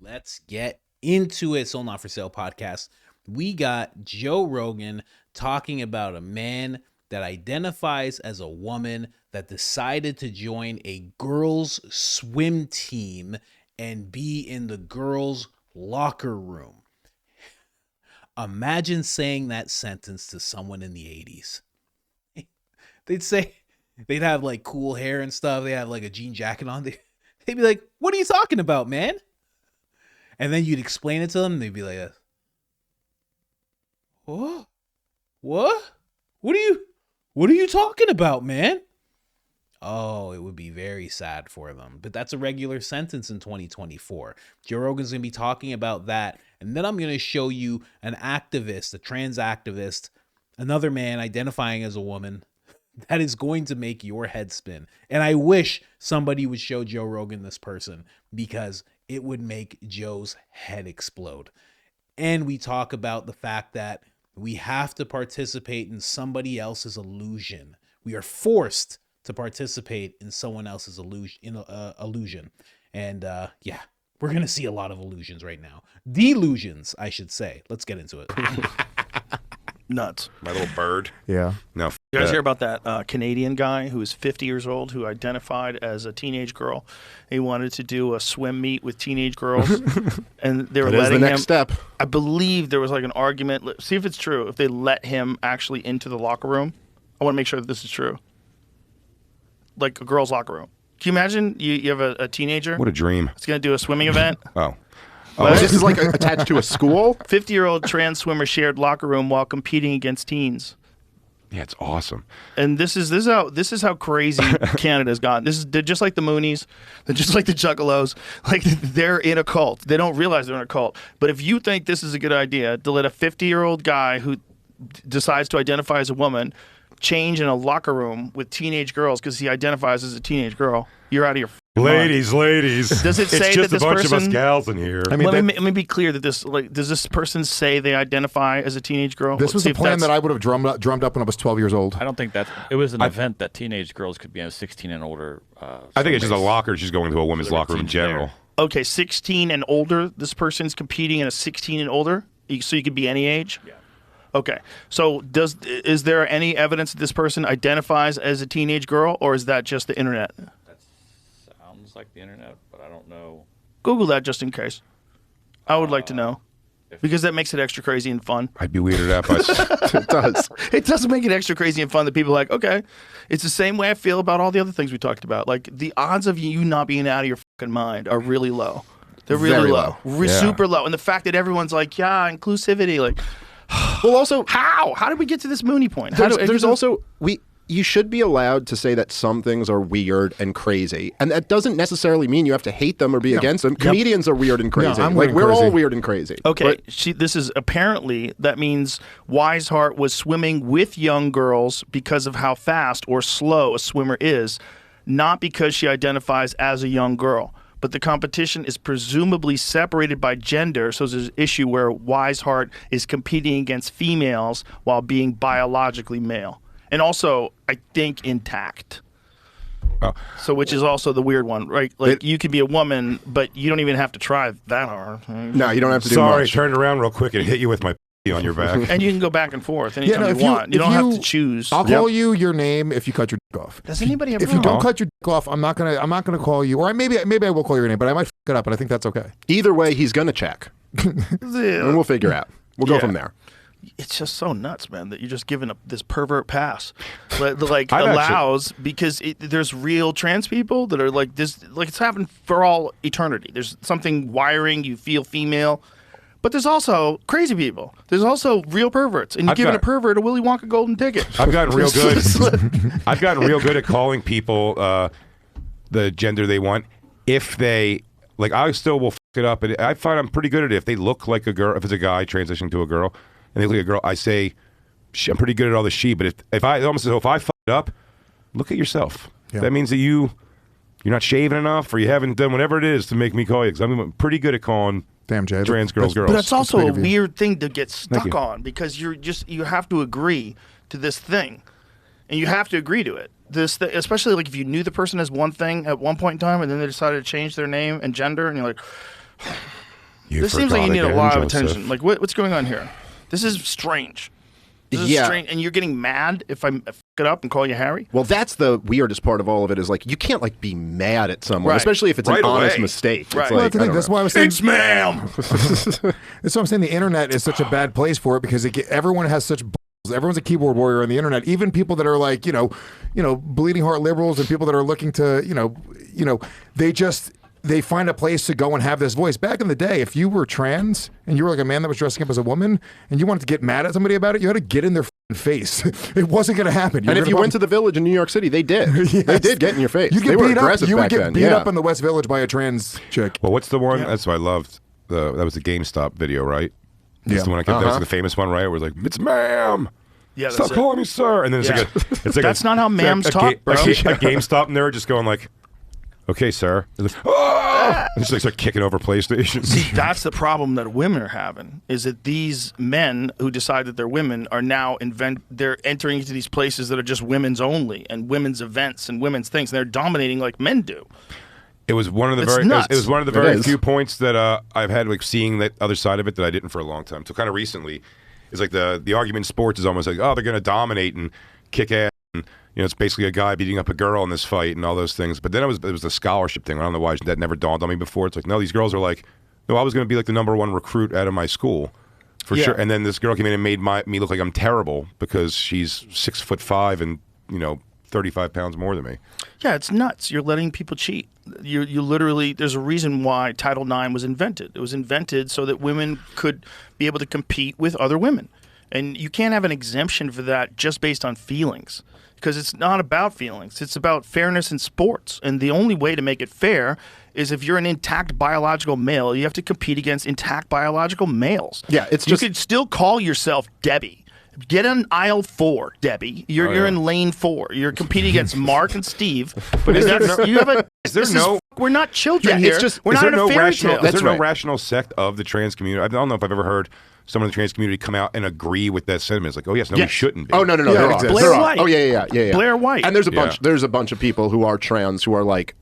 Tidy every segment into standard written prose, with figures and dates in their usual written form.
let's get into it. Sold Not For Sale podcast. We got Joe Rogan talking about a man that identifies as a woman that decided to join a girls' swim team and be in the girls' locker room. Imagine saying that sentence to someone in the 80s. They'd have like cool hair and stuff. They have like a jean jacket on. They'd be like, "What are you talking about, man?" And then you'd explain it to them. And they'd be like, "What? What? What are you talking about, man?" Oh, it would be very sad for them. But that's a regular sentence in 2024. Joe Rogan's going to be talking about that. And then I'm going to show you an activist, a trans activist, another man identifying as a woman that is going to make your head spin. And I wish somebody would show Joe Rogan this person because it would make Joe's head explode. And we talk about the fact that we have to participate in somebody else's illusion. We are forced to participate in someone else's illusion. And yeah, we're going to see a lot of illusions right now. Delusions, I should say. Let's get into it. Nuts. My little bird. Yeah. No. You guys hear about that Canadian guy who is 50 years old who identified as a teenage girl? He wanted to do a swim meet with teenage girls, and they were letting him. That is the next step. I believe there was like an argument. See if it's true. If they let him actually into the locker room, I want to make sure that this is true. Like a girl's locker room. Can you imagine you have a teenager? What a dream. It's going to do a swimming event. Oh. This is like attached to a school? 50-year-old trans swimmer shared locker room while competing against teens. Yeah, it's awesome. And this is how crazy Canada's gotten. They're just like the Moonies. They're just like the Juggalos. Like they're in a cult. They don't realize they're in a cult. But if you think this is a good idea to let a 50-year-old guy who decides to identify as a woman change in a locker room with teenage girls because he identifies as a teenage girl, you're out of your Ladies. Does it say it's just that this a bunch person, of us gals in here. I mean, let me be clear that does this person say they identify as a teenage girl? This was a plan that I would have drummed up when I was 12 years old. I don't think that it was an event that teenage girls could be 16 and older. I think it's just a locker. She's going to a women's locker room in general. Okay, 16 and older. This person's competing in a 16 and older, so you could be any age. Yeah. Okay, so is there any evidence that this person identifies as a teenage girl, or is that just the internet? That sounds like the internet, but I don't know. Google that just in case. I would like to know, because that makes it extra crazy and fun. I'd be weirded out by It does. It does make it extra crazy and fun that people are like, okay, it's the same way I feel about all the other things we talked about. Like the odds of you not being out of your fucking mind are really low. They're really Very low. low. Super low. And the fact that everyone's like, yeah, inclusivity, like, Well, also, how did we get to this Mooney point? you should be allowed to say that some things are weird and crazy, and that doesn't necessarily mean you have to hate them or be against them. Comedians are weird and crazy. We're all weird and crazy. Okay, this is apparently, that means Wiseheart was swimming with young girls because of how fast or slow a swimmer is, not because she identifies as a young girl. But the competition is presumably separated by gender, so there's an issue where Wiseheart is competing against females while being biologically male. And also, I think, intact. Oh. So, which is also the weird one, right? Like, you could be a woman, but you don't even have to try that hard. No, you don't have to do Sorry, much. turned around real quick and hit you with my on your back. And you can go back and forth anytime you want. You don't have to choose. I'll call you your name if you cut your dick off. Does anybody ever? If you don't cut your dick off, I'm not gonna call you, or maybe I will call your name, but I might f it up, but I think that's okay. Either way, he's gonna check, and we'll figure out. We'll go from there. It's just so nuts, man, that you're just giving up this pervert pass, like allows because there's real trans people that are like this, like it's happened for all eternity. There's something wiring, you feel female. But there's also crazy people. There's also real perverts, and you're giving a pervert a Willy Wonka golden ticket. I've gotten real good. I've gotten real good at calling people the gender they want. If they like, I still will f it up, and I find I'm pretty good at it. If they look like a girl, if it's a guy transitioning to a girl, and they look like a girl, I say I'm pretty good at all the she. But if I almost if I f it up, look at yourself. Yeah. That means that you're not shaving enough, or you haven't done whatever it is to make me call you. Because I'm pretty good at calling. Damn, Jay. Trans girls. But that's also a weird thing to get stuck on because you have to agree to this thing, and you have to agree to it. Especially like if you knew the person as one thing at one point in time, and then they decided to change their name and gender, and you're like, This seems like you need a lot of attention. Like, what's going on here? This is strange. This is strange. And you're getting mad if I fuck it up and call you Harry? Well, that's the weirdest part of all of it is, like, you can't, like, be mad at someone, especially if it's an honest mistake. Right. It's Well, like, that's why I was saying, it's ma'am. That's why I'm saying the internet is such a bad place for it, because everyone has such balls. Everyone's a keyboard warrior on the internet. Even people that are like, bleeding heart liberals and people that are looking to, they find a place to go and have this voice. Back in the day, if you were trans and you were like a man that was dressing up as a woman and you wanted to get mad at somebody about it, you had to get in their face. It wasn't going to happen. And if you went to the Village in New York City, they did. Yes. They did get in your face. They were aggressive You would back get then. beat up in the West Village by a trans chick. Well, what's the one? That's what I loved. That was the GameStop video, right? That's the one I kept. That was the famous one, right? Where it's like, it's ma'am. Yeah, stop calling me sir. And then it's like that's not how ma'ams talk, bro. A GameStop nerd just going like, okay, sir. And just like start kicking over PlayStations. See, that's the problem that women are having, is that these men who decide that they're women are now they're entering into these places that are just women's only and women's events and women's things, and they're dominating like men do. It was one of the very few points that I've had, like, seeing that other side of it that I didn't for a long time. So kind of recently, it's like the argument in sports is almost like, oh, they're going to dominate and kick ass. And, it's basically a guy beating up a girl in this fight and all those things. But then it was the scholarship thing. I don't know why that never dawned on me before. It's like, no, these girls are like, no, I was going to be like the #1 recruit out of my school for sure. And then this girl came in and made me look like I'm terrible because she's 6'5" and 35 pounds more than me. Yeah, it's nuts. You're letting people cheat. You literally, there's a reason why Title IX was invented. It was invented so that women could be able to compete with other women. And you can't have an exemption for that just based on feelings, because it's not about feelings. It's about fairness in sports. And the only way to make it fair is if you're an intact biological male, you have to compete against intact biological males. Yeah, you could still call yourself Debbie. Get in aisle 4, Debbie. You're in lane 4. You're competing against Mark and Steve. But we're not children here. We're not in a fairy tale. Is there no rational sect of the trans community? I don't know if I've ever heard someone in the trans community come out and agree with that sentiment. It's like, oh yes, no, we shouldn't be. Oh no, Blair White. Oh yeah. Blair White. And there's a bunch of people who are trans who are like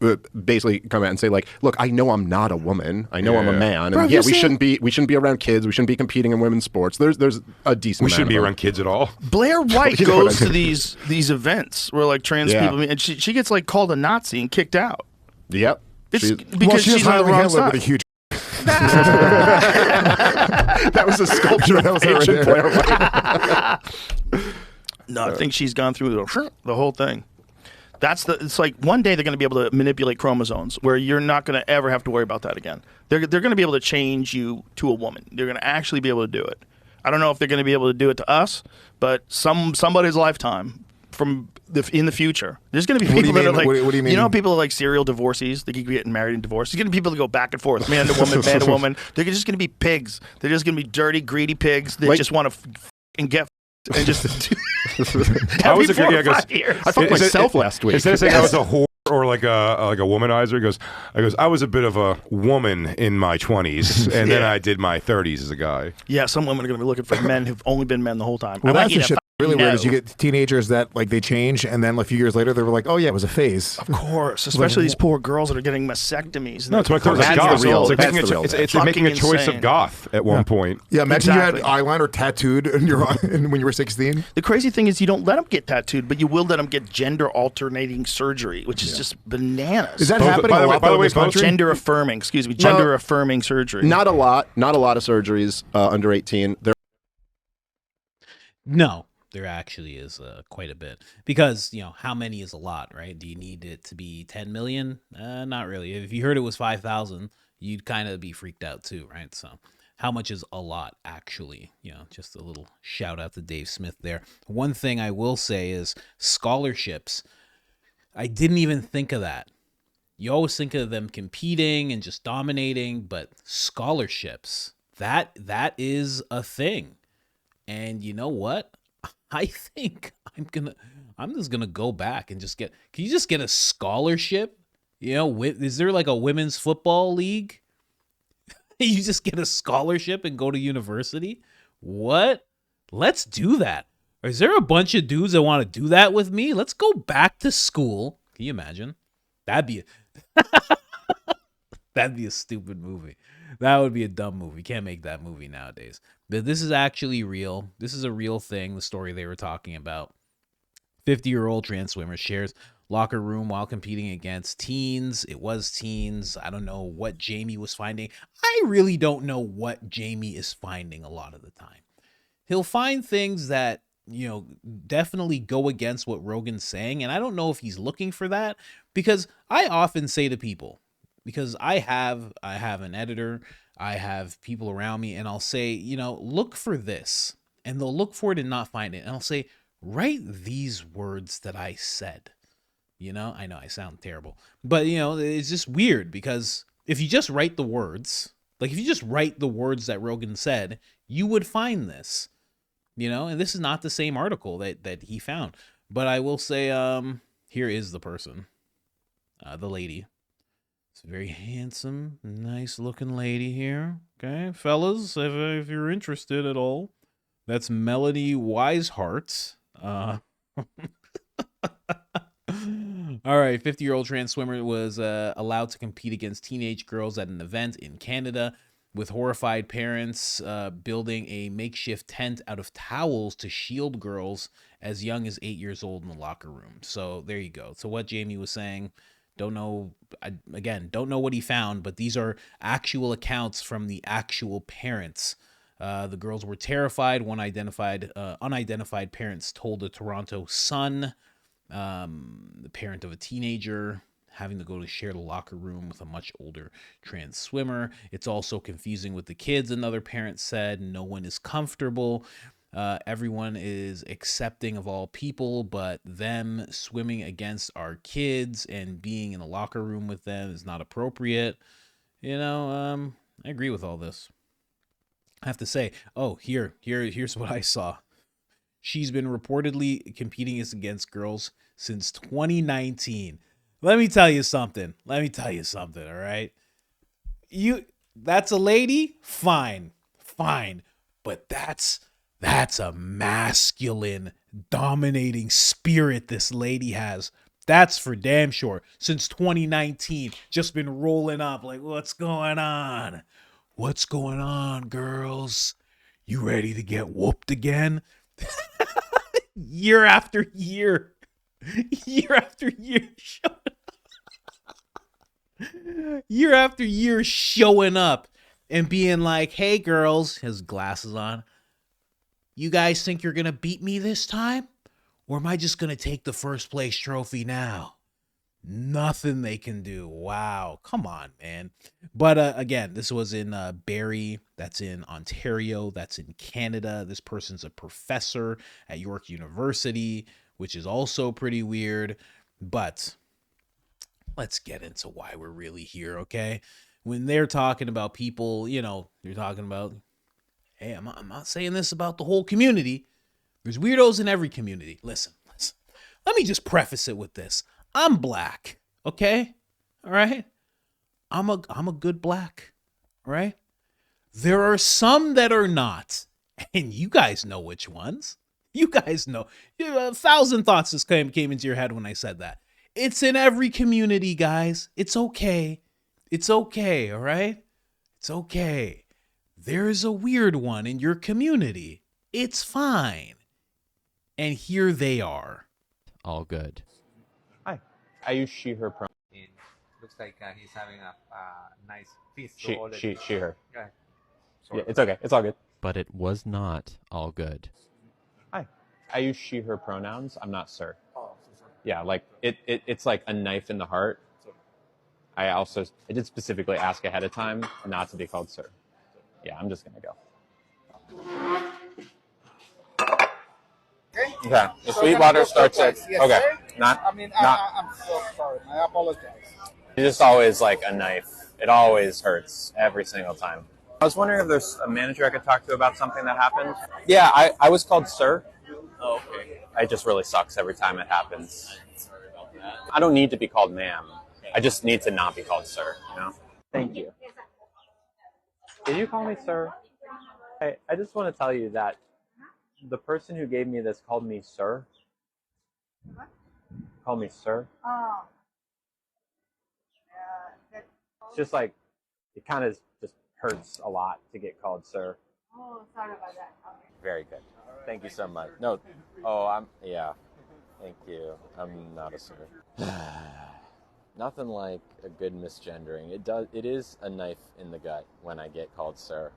basically come out and say like, look, I know I'm not a woman. I know I'm a man. And we shouldn't be around kids. We shouldn't be competing in women's sports. There's a decent. We shouldn't be around kids at all. Blair White goes to these events where like trans people, and she gets like called a Nazi and kicked out. Yep. It's because she's on the wrong side. With a huge that was a sculpture that was ancient Blair White. No, I think she's gone through the whole thing. It's like one day they're going to be able to manipulate chromosomes where you're not going to ever have to worry about that again. They're going to be able to change you to a woman. They're going to actually be able to do it. I don't know if they're going to be able to do it to us, but somebody's lifetime in the future, there's going to be people that are like, what do you mean? People are like serial divorcees. They keep getting married and divorced. There's going to be people that go back and forth, man to woman, man to woman. They're just going to be pigs. They're just going to be dirty, greedy pigs that just want to and get and just. I was a good guy. I fucked myself last week. Instead of saying I was a whore or like a womanizer, he goes, I was a bit of a woman in my 20s, and then I did my 30s as a guy. Yeah, some women are going to be looking for men who've only been men the whole time. Well, that's the shit. Really weird is you get teenagers that like they change, and then a few years later they were like, "Oh yeah, it was a phase." Of course, especially these poor girls that are getting mastectomies. No, it's like goth. It's like making a choice of goth at one point. Yeah, imagine you had eyeliner tattooed when you were 16. The crazy thing is you don't let them get tattooed, but you will let them get gender alternating surgery, which is just bananas. Is that happening a lot? By the way, gender affirming. Excuse me, gender affirming surgery. Not a lot. Not a lot of surgeries under 18. No. There actually is quite a bit, because how many is a lot, right? Do you need it to be 10 million? Not really. If you heard it was 5,000, you'd kind of be freaked out too, right? So how much is a lot actually? Just a little shout out to Dave Smith there. One thing I will say is scholarships. I didn't even think of that. You always think of them competing and just dominating, but scholarships, that is a thing. And you know what? I think I'm just gonna go back and can you just get a scholarship? Is there like a women's football league? You just get a scholarship and go to university? What? Let's do that. Is there a bunch of dudes that want to do that with me? Let's go back to school. Can you imagine? That'd be a stupid movie. That would be a dumb movie. Can't make that movie nowadays. But this is actually real. This is a real thing, the story they were talking about. 50-year-old trans swimmer shares locker room while competing against teens. It was teens. I don't know what Jamie was finding. I really don't know what Jamie is finding a lot of the time. He'll find things that, definitely go against what Rogan's saying. And I don't know if he's looking for that, because I often say to people, because I have an editor, I have people around me, and I'll say, look for this, and they'll look for it and not find it. And I'll say, write these words that I said. I know I sound terrible, but it's just weird, because if you just write the words, like if you just write the words that Rogan said, you would find this, and this is not the same article that he found. But I will say, here is the person, the lady. It's a very handsome, nice looking lady here. Okay, fellas, if you're interested at all, that's Melanie Weishart. All right, 50-year-old trans swimmer was allowed to compete against teenage girls at an event in Canada, with horrified parents building a makeshift tent out of towels to shield girls as young as 8 years old in the locker room. So there you go. So what Jamie was saying, don't know what he found, but these are actual accounts from the actual parents. The girls were terrified. One unidentified parents told the Toronto Sun, the parent of a teenager, having to go to share the locker room with a much older trans swimmer. It's also confusing with the kids, another parent said. No one is comfortable. Everyone is accepting of all people, but them swimming against our kids and being in the locker room with them is not appropriate. I agree with all this. I have to say, here's what I saw. She's been reportedly competing against girls since 2019. Let me tell you something, all right? That's a lady? Fine. But that's a masculine, dominating spirit this lady has. That's for damn sure. Since 2019, just been rolling up like, what's going on? What's going on, girls? You ready to get whooped again? Year after year. Year after year. Year after year showing up and being like, hey, girls, his glasses on. You guys think you're going to beat me this time? Or am I just going to take the first place trophy now? Nothing they can do. Wow. Come on, man. But again, this was in Barrie. That's in Ontario. That's in Canada. This person's a professor at York University, which is also pretty weird. But let's get into why we're really here, okay? When they're talking about people, they're talking about, hey, I'm not saying this about the whole community. There's weirdos in every community. Listen. Let me just preface it with this. I'm black, okay? All right? I'm a good black, all right? There are some that are not, and you guys know which ones. You guys know. 1,000 thoughts just came into your head when I said that. It's in every community, guys. It's okay. It's okay, all right? It's okay. There's a weird one in your community. It's fine. And here they are. All good. Hi. I use she, her pronouns. Looks like he's having a nice feast. She, her. Yeah. Yeah, it's okay. It's all good. But it was not all good. Hi. I use she, her pronouns. I'm not sir. Yeah, like it's like a knife in the heart. I did specifically ask ahead of time not to be called sir. Yeah, I'm just gonna go. Okay. The Sweetwater starts at okay. Not. I'm so sorry. I apologize. It's just always like a knife. It always hurts every single time. I was wondering if there's a manager I could talk to about something that happened. Yeah, I was called sir. Oh, okay. It just really sucks every time it happens. Sorry about that. I don't need to be called ma'am. I just need to not be called sir, Thank you. Did you call me sir? Hey, I just want to tell you that the person who gave me this called me sir. What? Called me sir. Oh. It's just like, it kind of just hurts a lot to get called sir. Oh, sorry about that. Okay. Very good. Thank you so much. No, yeah. Thank you. I'm not a sir. Nothing like a good misgendering. It is a knife in the gut when I get called sir.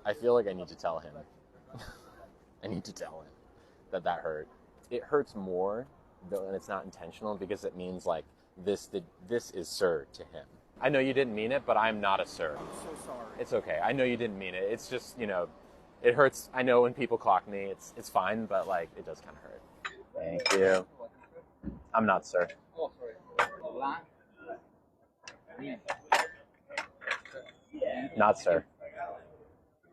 I feel like I need to tell him. I need to tell him that hurt. It hurts more, though, and it's not intentional because it means like this is sir to him. I know you didn't mean it, but I'm not a sir. I'm so sorry. It's okay. I know you didn't mean it. It's just, it hurts. I know when people clock me, it's fine, but like it does kind of hurt. Thank you. I'm not sir. Oh, sorry. Not sir.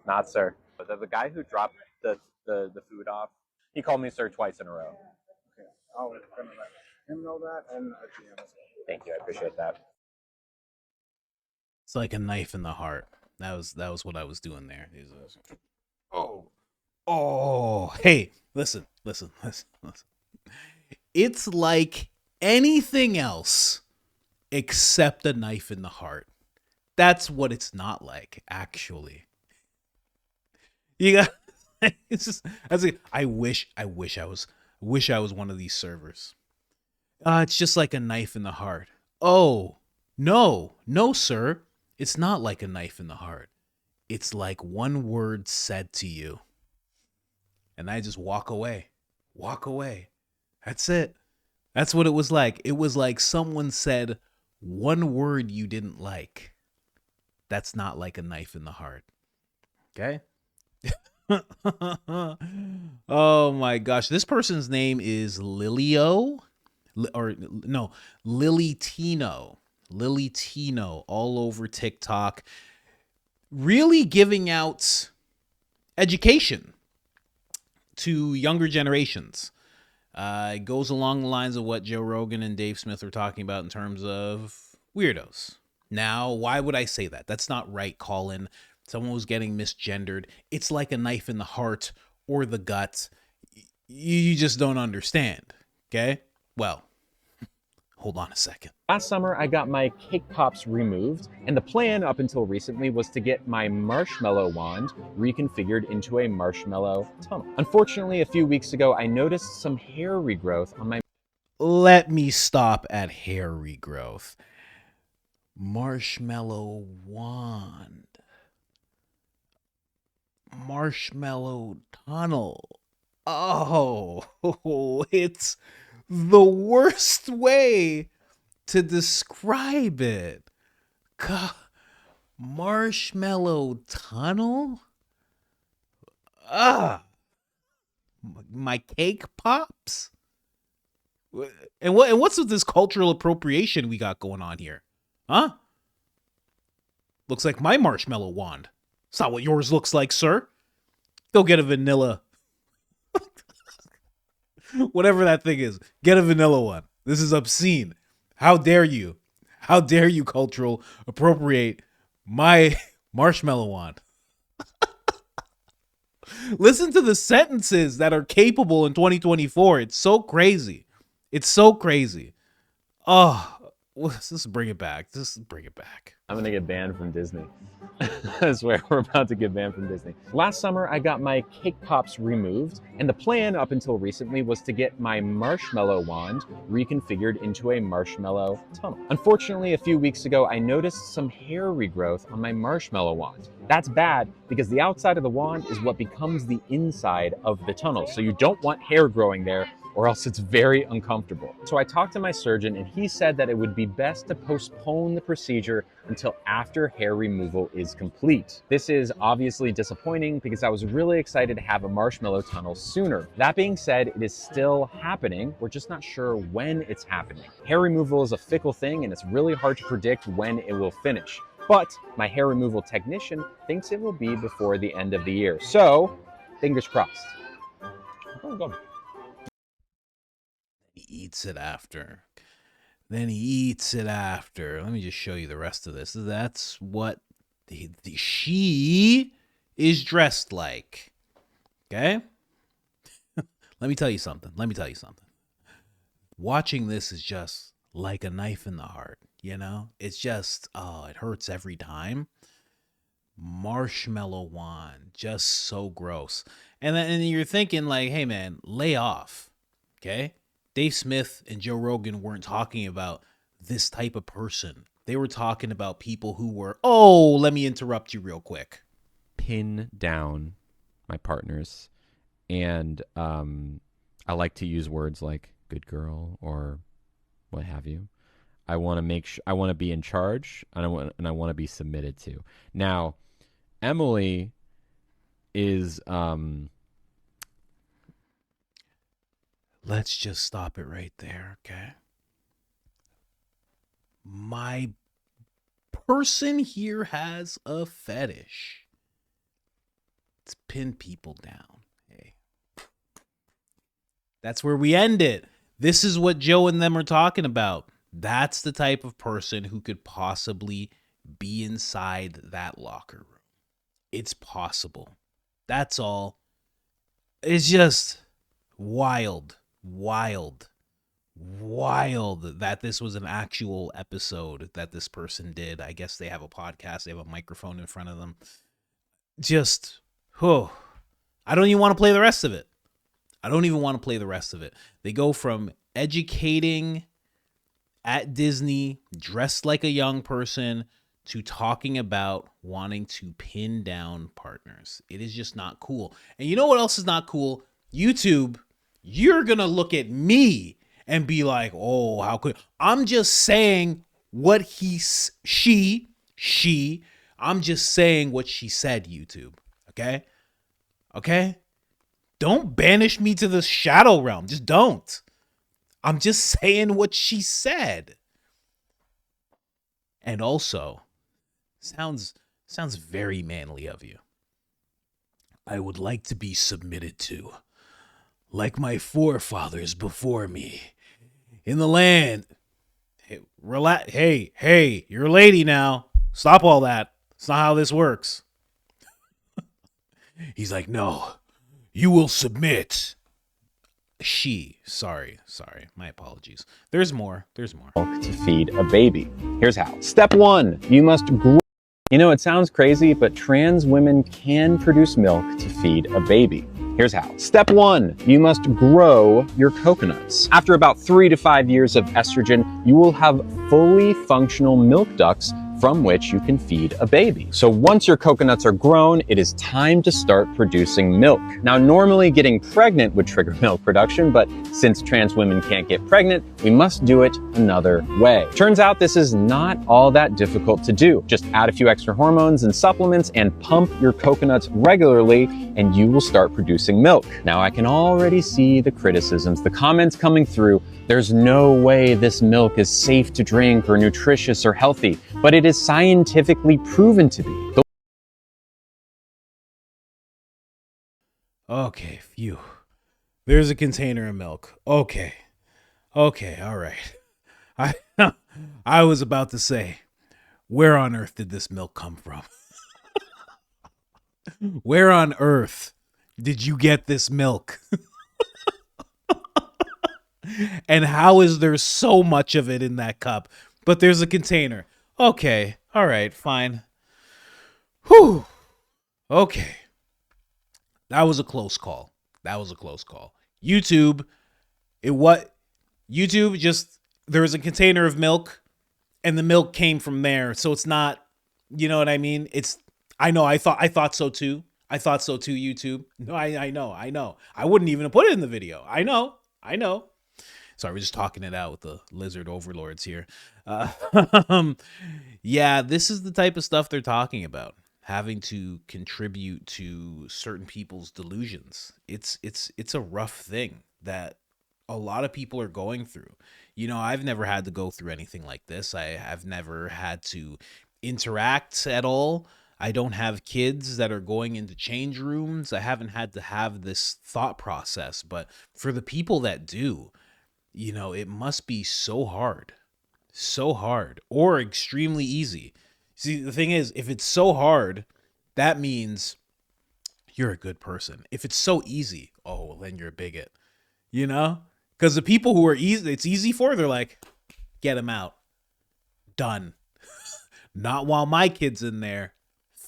Not sir. But the guy who dropped the food off, he called me sir twice in a row. Okay. I'll let him know that and Thank you. I appreciate that. It's like a knife in the heart. That was what I was doing there. Oh, hey, listen. It's like anything else except a knife in the heart. That's what it's not like, actually. You got. It's just. I wish I was one of these servers. It's just like a knife in the heart. Oh, no, sir. It's not like a knife in the heart. It's like one word said to you. And I just walk away. That's it. That's what it was like. It was like someone said one word you didn't like. That's not like a knife in the heart. Okay? Oh my gosh. This person's name is Lily Tino. Lily Tino, all over TikTok. Really giving out education to younger generations. It goes along the lines of what Joe Rogan and Dave Smith are talking about in terms of weirdos. Now, why would I say that? That's not right, Colin. Someone was getting misgendered. It's like a knife in the heart or the gut. You just don't understand. Okay? Well, hold on a second. Last summer, I got my cake pops removed, and the plan up until recently was to get my marshmallow wand reconfigured into a marshmallow tunnel. Unfortunately, a few weeks ago, I noticed some hair regrowth on my... Let me stop at hair regrowth. Marshmallow wand. Marshmallow tunnel. Oh, it's the worst way to describe it. Marshmallow tunnel? My cake pops? And what's with this cultural appropriation we got going on here? Huh? Looks like my marshmallow wand. It's not what yours looks like, sir. Go get a vanilla. Whatever that thing is. Get a vanilla one. This is obscene. How dare you? How dare you cultural appropriate my marshmallow wand? Listen to the sentences that are capable in 2024. It's so crazy. It's so crazy. Oh, let's bring it back. Just bring it back. I'm going to get banned from Disney. I swear, we're about to get banned from Disney. Last summer, I got my cake pops removed, and the plan up until recently was to get my marshmallow wand reconfigured into a marshmallow tunnel. Unfortunately, a few weeks ago, I noticed some hair regrowth on my marshmallow wand. That's bad because the outside of the wand is what becomes the inside of the tunnel, so you don't want hair growing there, or else it's very uncomfortable. So I talked to my surgeon and he said that it would be best to postpone the procedure until after hair removal is complete. This is obviously disappointing because I was really excited to have a marshmallow tunnel sooner. That being said, it is still happening. We're just not sure when it's happening. Hair removal is a fickle thing and it's really hard to predict when it will finish. But my hair removal technician thinks it will be before the end of the year. So, fingers crossed. Oh, God. He eats it after. Then he eats it after. Let me just show you the rest of this. That's what she is dressed like. Okay? Let me tell you something. Watching this is just like a knife in the heart, you know? It's just, it hurts every time. Marshmallow wand, just so gross. And then you're thinking like, hey man, lay off. Okay? Dave Smith and Joe Rogan weren't talking about this type of person. They were talking about people who were, oh, let me interrupt you real quick. Pin down my partners. And I like to use words like good girl or what have you. I want to make sure I want to be in charge, and I want to be submitted to. Now, Emily is let's just stop it right there, okay? My person here has a fetish. It's pin people down. Hey. That's where we end it. This is what Joe and them are talking about. That's the type of person who could possibly be inside that locker room. It's possible. That's all. It's just wild that this was an actual episode that this person did. I guess they have a podcast. They have a microphone in front of them. Just, I don't even want to play the rest of it. They go from educating at Disney, dressed like a young person, to talking about wanting to pin down partners. It is just not cool. And you know what else is not cool? YouTube, you're going to look at me and be like, oh, how could... I'm just saying what I'm just saying what she said, YouTube. Okay? Okay? Don't banish me to the shadow realm. Just don't. I'm just saying what she said. And also, sounds very manly of you. I would like to be submitted to, like my forefathers before me, in the land. Hey, relax. Hey, you're a lady now. Stop all that. It's not how this works. He's like, no, you will submit. Sorry, my apologies. There's more. To feed a baby. Here's how. Step 1, you must grow. You know, it sounds crazy, but trans women can produce milk to feed a baby. Here's how. Step 1, you must grow your coconuts. After about 3 to 5 years of estrogen, you will have fully functional milk ducts from which you can feed a baby. So once your coconuts are grown, it is time to start producing milk. Now, normally getting pregnant would trigger milk production, but since trans women can't get pregnant, we must do it another way. Turns out this is not all that difficult to do. Just add a few extra hormones and supplements and pump your coconuts regularly, and you will start producing milk. Now, I can already see the criticisms, the comments coming through. There's no way this milk is safe to drink or nutritious or healthy, but it is scientifically proven to be. Okay, phew. There's a container of milk. Okay, all right. I was about to say, where on earth did this milk come from? Where on earth did you get this milk? And how is there so much of it in that cup? But there's a container. Okay. All right. Fine. Whew. Okay. That was a close call. YouTube, YouTube just, there was a container of milk and the milk came from there. So it's not, you know what I mean? I thought so too. YouTube. No, I know. I wouldn't even have put it in the video. I know. Sorry, we're just talking it out with the lizard overlords here. Yeah, this is the type of stuff they're talking about. Having to contribute to certain people's delusions. It's a rough thing that a lot of people are going through. You know, I've never had to go through anything like this. I've never had to interact at all. I don't have kids that are going into change rooms. I haven't had to have this thought process. But for the people that do, you know, it must be so hard or extremely easy. See, the thing is, if it's so hard, that means you're a good person. If it's so easy, oh, well, then you're a bigot, you know? Because the people who are it's easy for, they're like, get them out. Done. Not while my kid's in there.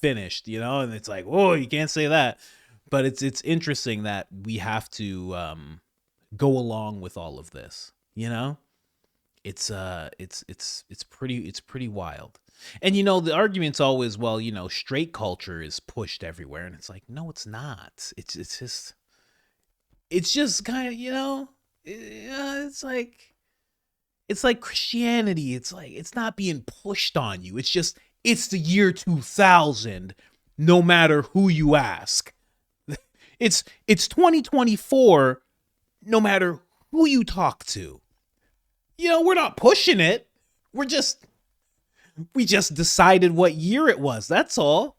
finished, you know, and it's like, whoa, you can't say that. But it's interesting that we have to go along with all of this, you know. It's pretty wild. And you know, the argument's always, well, you know, straight culture is pushed everywhere, and it's like, no, it's not. It's just kind of, you know, it's like Christianity. It's like, it's not being pushed on you. It's just, it's the year 2000, no matter who you ask. It's 2024, no matter who you talk to. You know, we're not pushing it. We just decided what year it was. That's all.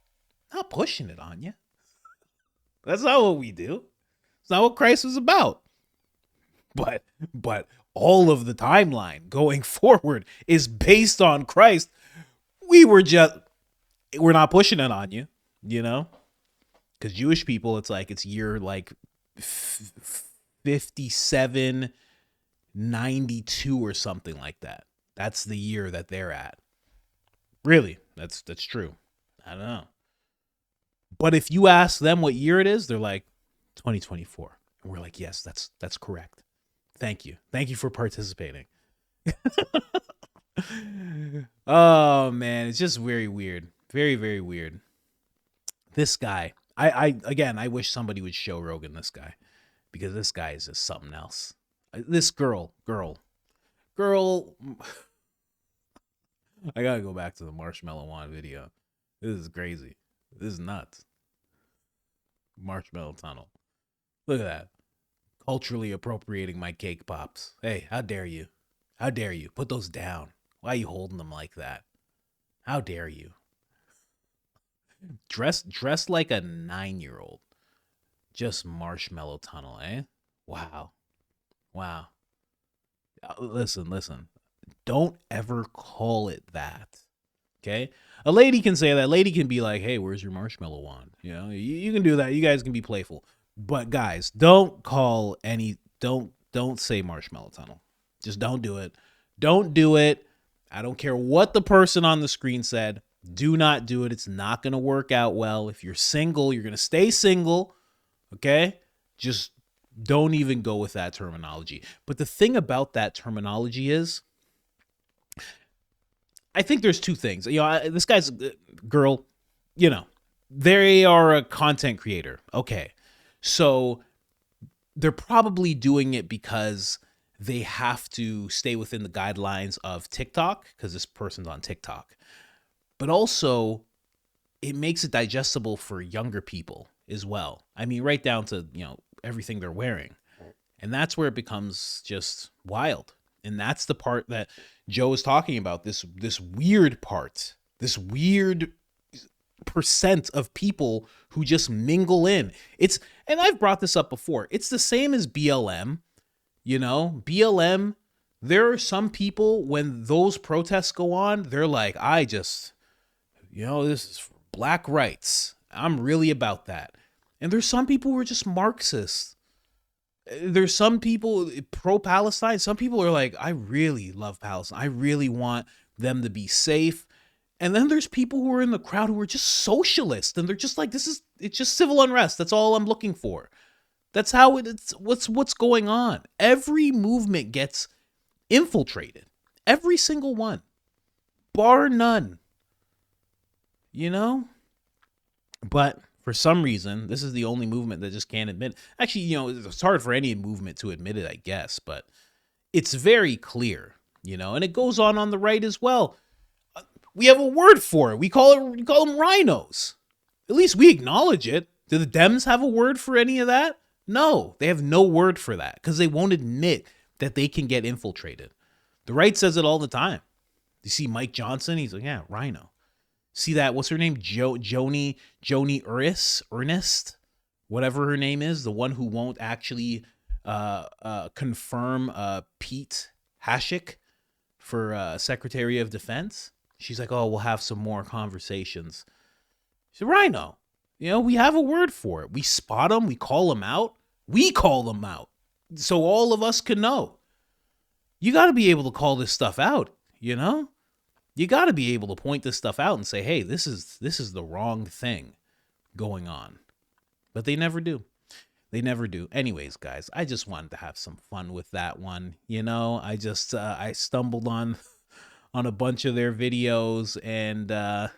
Not pushing it on you. That's not what we do. It's not what Christ was about. But all of the timeline going forward is based on Christ. We're not pushing it on you, you know? Because Jewish people, it's like, it's year like 5792 or something like that. That's the year that they're at. Really, that's true. I don't know. But if you ask them what year it is, they're like 2024. And we're like, yes, that's correct. Thank you. Thank you for participating. Oh man, it's just very weird. Very, very weird. This guy, I wish somebody would show Rogan this guy, because this guy is just something else. This girl. I gotta go back to the marshmallow wand video. This is crazy. This is nuts. Marshmallow tunnel. Look at that. Culturally appropriating my cake pops. Hey, how dare you? How dare you? Put those down. Why are you holding them like that? How dare you? Dressed like a 9-year-old. Just marshmallow tunnel, eh? Wow. Listen. Don't ever call it that. Okay? A lady can say that. A lady can be like, hey, where's your marshmallow wand? You know, you can do that. You guys can be playful. But guys, don't say marshmallow tunnel. Just don't do it. Don't do it. I don't care what the person on the screen said. Do not do it. It's not going to work out well. If you're single, you're going to stay single. Okay? Just don't even go with that terminology. But the thing about that terminology is, I think there's two things. You know, this guy's girl, you know, they are a content creator. Okay. So they're probably doing it because they have to stay within the guidelines of TikTok, because this person's on TikTok. But also, it makes it digestible for younger people as well. I mean, right down to, you know, everything they're wearing. And that's where it becomes just wild. And that's the part that Joe is talking about, this weird part, this weird percent of people who just mingle in. And I've brought this up before. It's the same as BLM. You know, BLM, there are some people, when those protests go on, they're like, this is for black rights. I'm really about that. And there's some people who are just Marxists. There's some people pro-Palestine. Some people are like, I really love Palestine. I really want them to be safe. And then there's people who are in the crowd who are just socialists. And they're just like, it's just civil unrest. That's all I'm looking for. That's how what's going on. Every movement gets infiltrated. Every single one. Bar none. You know? But for some reason, this is the only movement that just can't admit. Actually, you know, it's hard for any movement to admit it, I guess. But it's very clear, you know, and it goes on the right as well. We have a word for it. We call them rhinos. At least we acknowledge it. Do the Dems have a word for any of that? No, they have no word for that because they won't admit that they can get infiltrated. The right says it all the time. You see Mike Johnson? He's like, yeah, rhino. See that? What's her name? Joni Ernest, whatever her name is, the one who won't actually confirm Pete Hashik for Secretary of Defense. She's like, oh, we'll have some more conversations. She's a rhino. You know, we have a word for it. We spot them. We call them out. We call them out so all of us can know. You got to be able to call this stuff out, you know? You got to be able to point this stuff out and say, hey, this is the wrong thing going on. But they never do. They never do. Anyways, guys, I just wanted to have some fun with that one. You know, I just I stumbled on a bunch of their videos, and the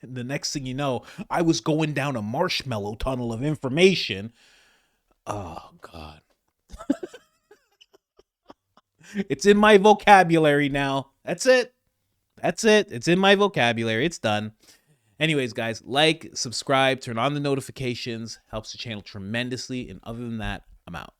next thing you know, I was going down a marshmallow tunnel of information. Oh God. It's in my vocabulary now. That's it. That's it. It's in my vocabulary. It's done. Anyways, guys, like, subscribe, turn on the notifications. Helps the channel tremendously. And other than that, I'm out.